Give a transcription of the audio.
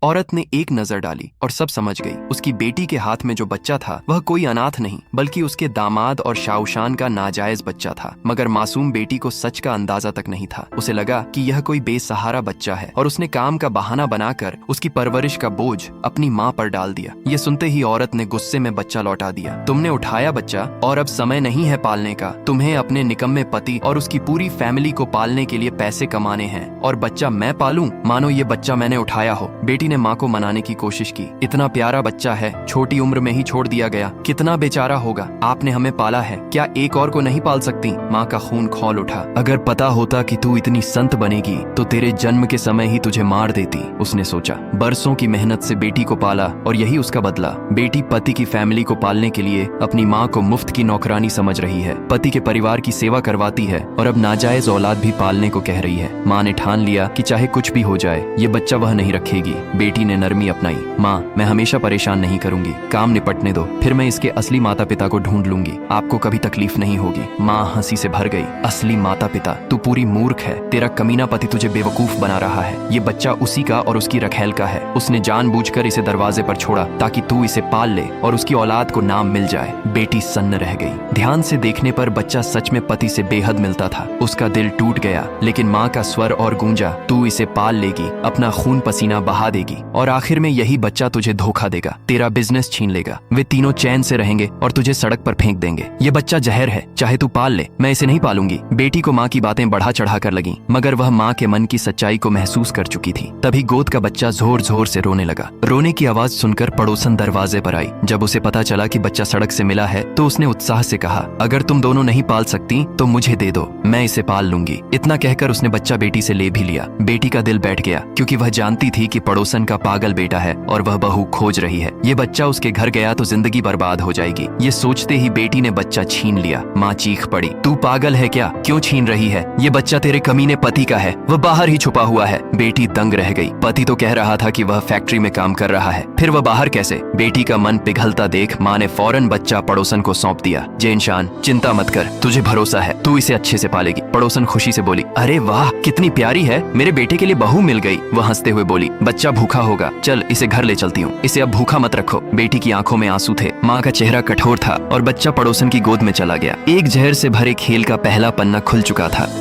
औरत ने एक नजर डाली और सब समझ गई। उसकी बेटी के हाथ में जो बच्चा था वह कोई अनाथ नहीं बल्कि उसके दामाद और शाहूशान का नाजायज बच्चा था। मगर मासूम बेटी को सच का अंदाजा तक नहीं था। उसे लगा कि यह कोई बेसहारा बच्चा है और उसने काम का बहाना बनाकर उसकी परवरिश का बोझ अपनी माँ पर डाल दिया। ये सुनते ही औरत ने गुस्से में बच्चा लौटा दिया। तुमने उठाया बच्चा और अब समय नहीं है पालने का। तुम्हें अपने निकम्मे पति और उसकी पूरी फैमिली को पालने के लिए पैसे कमाने हैं और बच्चा मैं पालूं? मानो ये बच्चा मैंने उठाया हो। बेटी ने माँ को मनाने की कोशिश की। इतना प्यारा बच्चा है, छोटी उम्र में ही छोड़ दिया गया, कितना बेचारा होगा। आपने हमें पाला है, क्या एक और को नहीं पाल सकती? माँ का खून खौल उठा। अगर पता होता कि तू इतनी संत बनेगी तो तेरे जन्म के समय ही तुझे मार देती, उसने सोचा। बरसों की मेहनत से बेटी को पाला और यही उसका बदला। बेटी पति की फैमिली को पालने के लिए अपनी माँ को मुफ्त की नौकरानी समझ रही है, पति के परिवार की सेवा करवाती है और अब नाजायज औलाद भी पालने को कह रही है। माँ ने ठान लिया कि चाहे कुछ भी हो जाए ये बच्चा वह नहीं रखेगी। बेटी ने नरमी अपनाई। माँ, मैं हमेशा परेशान नहीं करूंगी, काम निपटने दो, फिर मैं इसके असली माता पिता को ढूंढ लूंगी, आपको कभी तकलीफ नहीं होगी। माँ हंसी से भर गई। असली माता पिता? तू पूरी मूर्ख है, तेरा कमीना पति तुझे बेवकूफ बना रहा है। ये बच्चा उसी का और उसकी रखेल का है। उसने जानबूझकर इसे दरवाजे पर छोड़ा ताकि तू इसे पाल ले और उसकी औलाद को नाम मिल जाए। बेटी सन्न रह गई। ध्यान से देखने पर बच्चा सच में पति से बेहद मिलता था। उसका दिल टूट गया, लेकिन माँ का स्वर और गूंजा, तू इसे पाल लेगी, अपना खून पसीना बहा देगी और आखिर में यही बच्चा तुझे धोखा देगा, तेरा बिजनेस छीन लेगा। वे तीनों चैन से रहेंगे और तुझे सड़क पर फेंक देंगे। ये बच्चा जहर है, चाहे तू पाल ले, मैं इसे नहीं पालूंगी। बेटी को माँ की बातें बढ़ा चढ़ा कर लगी, मगर वह माँ के मन की सच्चाई को महसूस कर चुकी थी। तभी गोद का बच्चा जोर जोर से रोने लगा। रोने की आवाज सुनकर पड़ोसन दरवाजे पर आई। जब उसे पता चला कि बच्चा सड़क से मिला है तो उसने उत्साह से कहा, अगर तुम दोनों नहीं पाल सकती तो मुझे दे दो, मैं इसे पाल लूंगी। इतना कहकर उसने बच्चा बेटी से ले भी लिया। बेटी का दिल बैठ गया क्योंकि वह जानती थी कि पड़ोसन का पागल बेटा है और वह बहू खोज रही है। ये बच्चा उसके घर गया तो जिंदगी बर्बाद हो जाएगी। ये सोचते ही बेटी ने बच्चा छीन लिया। माँ चीख पड़ी, तू पागल है क्या? क्यों छीन रही है? ये बच्चा तेरे कमीने पति का है, वह बाहर ही छुपा हुआ है। बेटी दंग रह गई। पति तो कह रहा था कि वह फैक्ट्री में काम कर रहा है, फिर वह बाहर कैसे? बेटी का मन पिघलता देख माँ ने फौरन बच्चा पड़ोसन को सौंप दिया। जेनशान, चिंता मत कर, तुझे भरोसा है, तू इसे अच्छे से पालेगी। पड़ोसन खुशी से बोली, अरे वाह, कितनी प्यारी है, मेरे बेटे के लिए बहू मिल गई। वह हंसते हुए बोली, बच्चा भूखा होगा, चल इसे घर ले चलती हूँ, इसे अब भूखा मत रखो। बेटी की आंखों में आंसू थे, माँ का चेहरा कठोर था और बच्चा पड़ोसन की गोद में चला गया। एक जहर से भरे खेल का पहला पन्ना खुल चुका था।